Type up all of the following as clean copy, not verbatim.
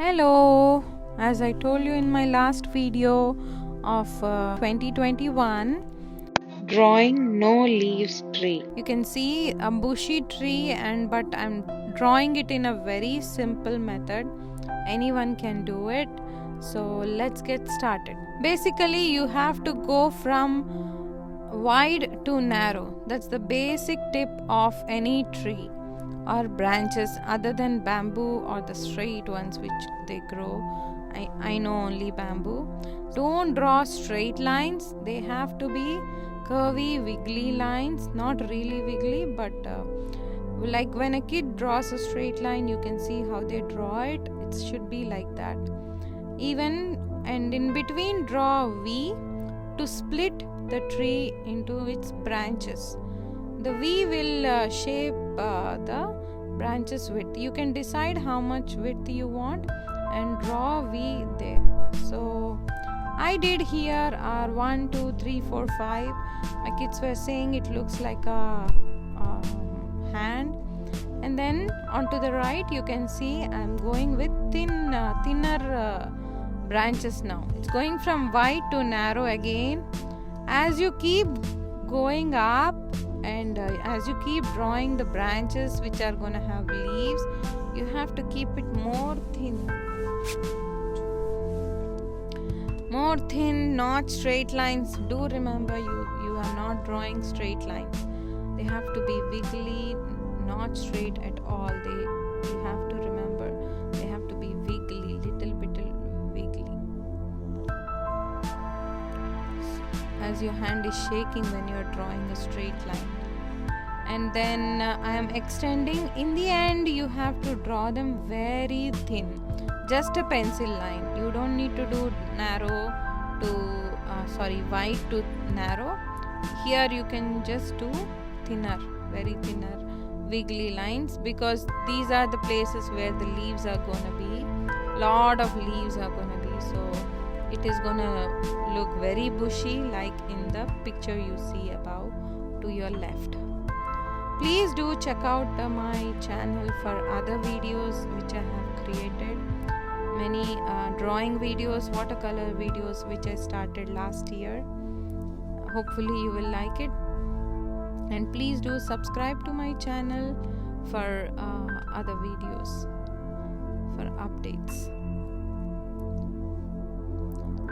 Hello, as I told you in my last video of 2021, Drawing no leaves tree. you can see a bushy tree, but I'm drawing it in a very simple method. Anyone can do it. So let's get started. Basically, you have to go from wide to narrow. That's the basic tip of any tree or branches other than bamboo or the straight ones which they grow. I know only bamboo. Don't draw straight lines. They have to be curvy, wiggly lines. Not really wiggly, but like when a kid draws a straight line, you can see how they draw it. It should be like that. Even and in between, draw a V to split the tree into its branches. The V will shape the branches width. You can decide how much width you want and draw V there. So I did here are 1, 2, 3, 4, 5. My kids were saying it looks like a hand. And then onto the right you can see I'm going with thinner branches now. It's going from wide to narrow again. As you keep going up and as you keep drawing the branches which are going to have leaves, you have to keep it more thin, not straight lines. Do remember, you are not drawing straight lines. They have to be wiggly, not straight at all. You have to remember they have to be wiggly, little bit wiggly. As your hand is shaking when you are drawing a straight line. And then I am extending. In the end, you have to draw them very thin. Just a pencil line. You don't need to do wide to narrow. Here you can just do thinner, very thinner, wiggly lines, because these are the places where the leaves are gonna be. Lot of leaves are gonna be. So it is gonna look very bushy, like in the picture you see above to your left. Please do check out my channel for other videos which I have created. Many drawing videos, watercolor videos which I started last year. Hopefully you will like it. And please do subscribe to my channel for other videos, for updates.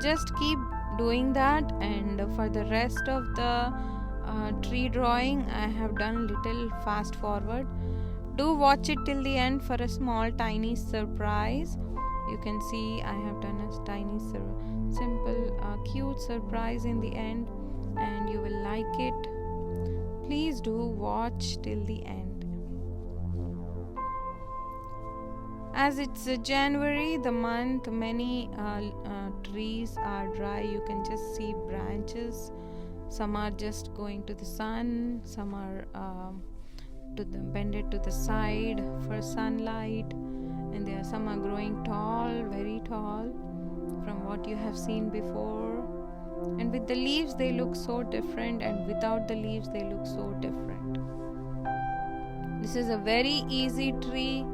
Just keep doing that, and for the rest of the tree drawing I have done little fast forward. Do watch it till the end for a small tiny surprise. You can see I have done a tiny simple cute surprise in the end, and you will like it. Please do watch till the end. As it's January, the month, many trees are dry. You can just see branches. Some are just going to the sun, some are bended to the side for sunlight, and some are growing tall, very tall, from what you have seen before. And with the leaves they look so different, and without the leaves they look so different. This is a very easy tree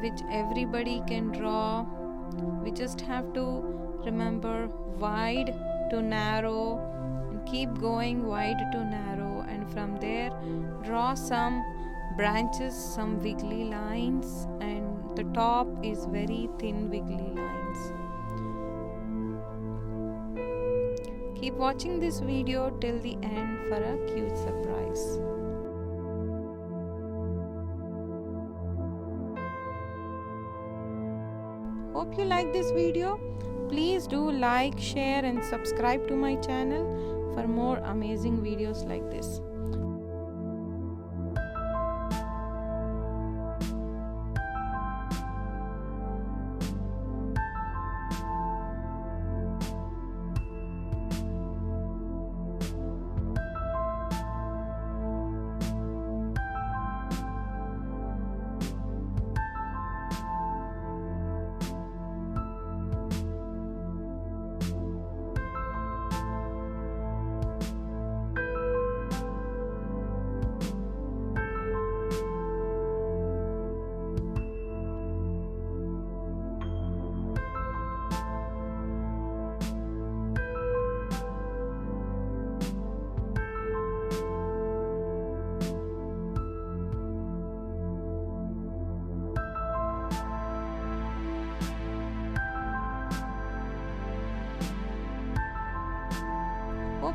which everybody can draw. We just have to remember wide to narrow, and keep going wide to narrow, and from there draw some branches, some wiggly lines, and the top is very thin wiggly lines. Keep watching this video till the end for a cute surprise. Hope you like this video. Please do like, share and subscribe to my channel for more amazing videos like this.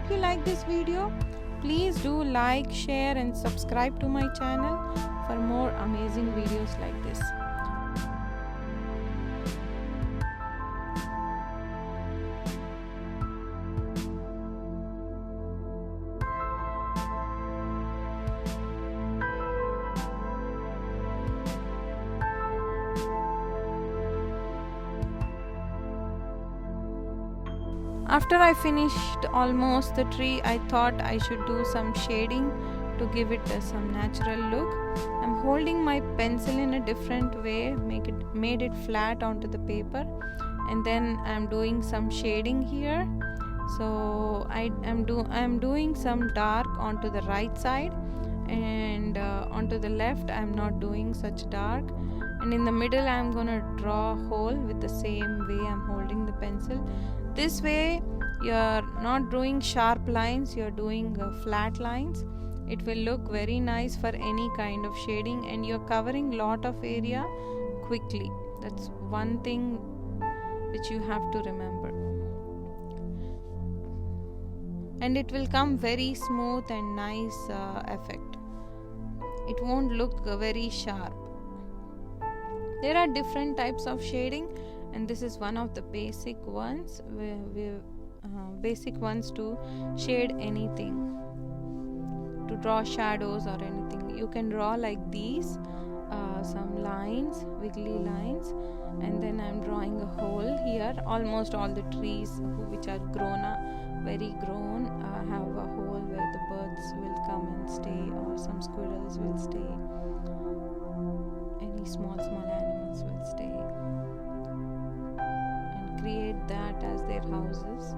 Hope you like this video. Please do like, share and subscribe to my channel for more amazing videos like this. After I finished almost the tree, I thought I should do some shading to give it some natural look. I'm holding my pencil in a different way, made it flat onto the paper, and then I'm doing some shading here. So I'm doing some dark onto the right side, and onto the left I'm not doing such dark, and in the middle I'm gonna draw a hole with the same way I'm holding the pencil. This way you're not doing sharp lines, you're doing flat lines. It will look very nice for any kind of shading, and you're covering lot of area quickly. That's one thing which you have to remember, and it will come very smooth and nice effect. It won't look very sharp. There are different types of shading, and this is one of the basic ones, basic ones to shade anything, to draw shadows or anything. You can draw like these, some lines, wiggly lines, and then I'm drawing a hole here. Almost all the trees which are very grown, have a hole where the birds will come and stay, or some squirrels will stay, any small animals will stay, and create that as their houses.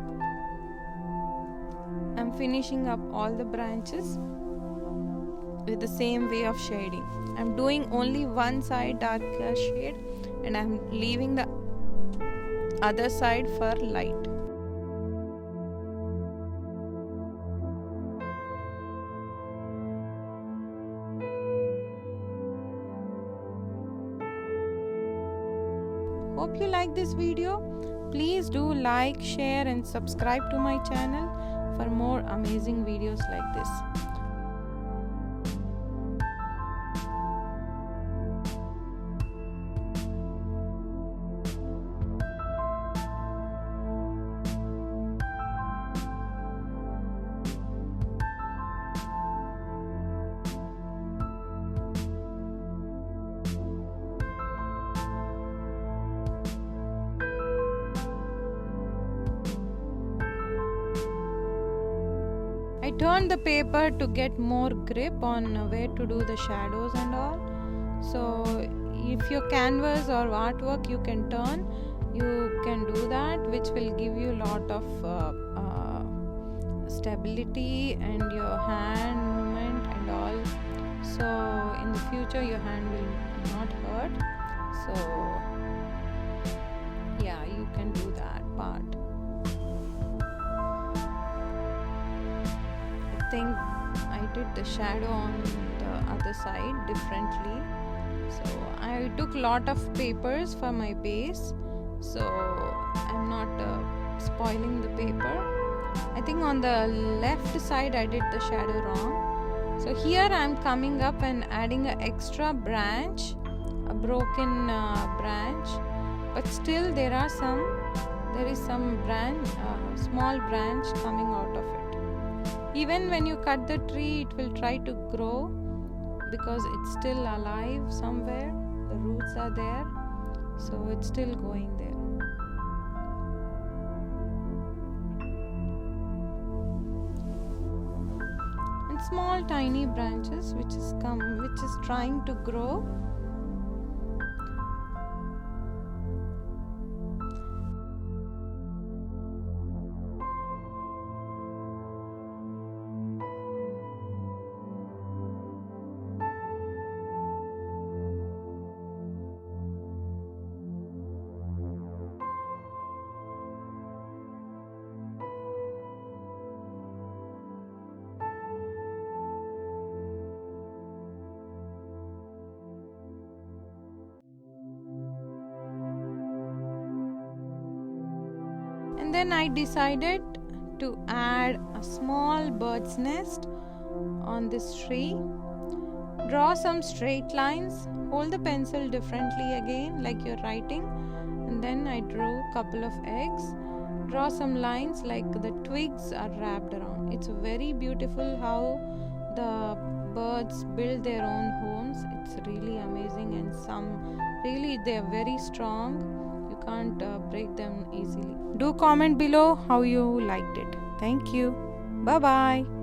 I'm finishing up all the branches with the same way of shading. I'm doing only one side darker shade, and I'm leaving the other side for light. Hope you like this video. Please do like, share and subscribe to my channel for more amazing videos like this. I turned the paper to get more grip on where to do the shadows and all. So if your canvas or artwork you can turn, you can do that, which will give you a lot of stability and your hand movement and all. So in the future your hand will not hurt. So yeah, you can do that part. I think I did the shadow on the other side differently. So I took lot of papers for my base, so I'm not spoiling the paper. I think on the left side I did the shadow wrong. So here I'm coming up and adding an extra branch, a broken branch, but still there is some branch, small branch coming out of it. Even when you cut the tree, it will try to grow because it's still alive somewhere. The roots are there, so it's still going there. And small tiny branches which is trying to grow. And then I decided to add a small bird's nest on this tree. Draw some straight lines. Hold the pencil differently again, like you're writing. And then I drew a couple of eggs. Draw some lines like the twigs are wrapped around. It's very beautiful how the birds build their own homes. It's really amazing, and some really they are very strong. You can't break them easily. Do comment below how you liked it. Thank you. Bye bye.